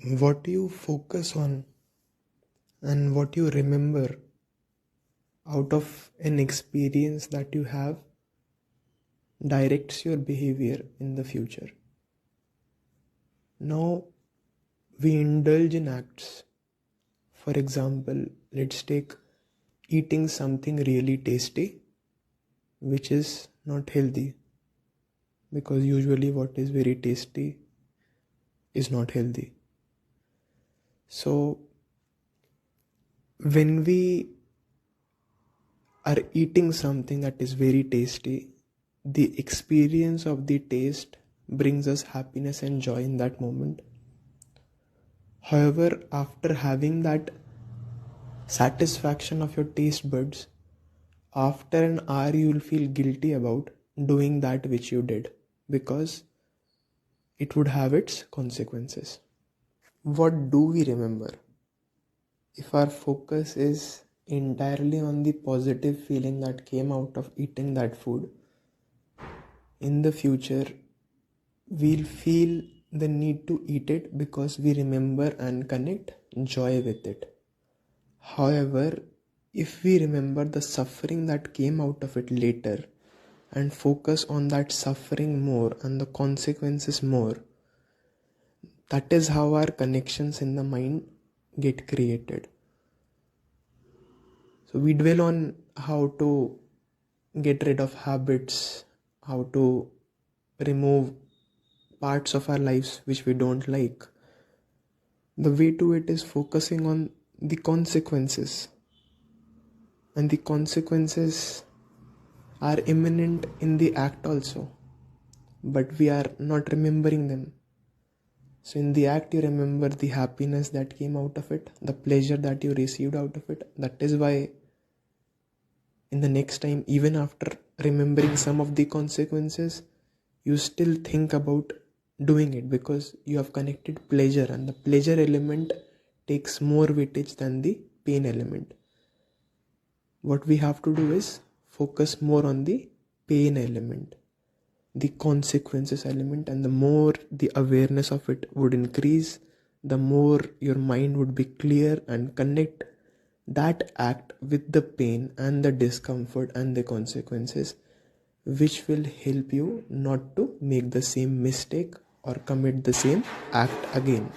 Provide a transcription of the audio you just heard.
What you focus on and what you remember out of an experience that you have directs your behavior in the future. Now, we indulge in acts. For example, let's take eating something really tasty, which is not healthy, because usually what is very tasty is not healthy. So, when we are eating something that is very tasty, the experience of the taste brings us happiness and joy in that moment. However, after having that satisfaction of your taste buds, after an hour you will feel guilty about doing that which you did, because it would have its consequences. What do we remember? If our focus is entirely on the positive feeling that came out of eating that food, in the future we'll feel the need to eat it because we remember and connect joy with it. However, if we remember the suffering that came out of it later and focus on that suffering more and the consequences more, that is how our connections in the mind get created. So we dwell on how to get rid of habits, how to remove parts of our lives which we don't like. The way to it is focusing on the consequences, and the consequences are imminent in the act also, but we are not remembering them. So in the act you remember the happiness that came out of it, the pleasure that you received out of it. That is why in the next time, even after remembering some of the consequences, you still think about doing it, because you have connected pleasure, and the pleasure element takes more weightage than the pain element. What we have to do is focus more on the pain element, the consequences element, and the more the awareness of it would increase, the more your mind would be clear and connect that act with the pain and the discomfort and the consequences, which will help you not to make the same mistake or commit the same act again.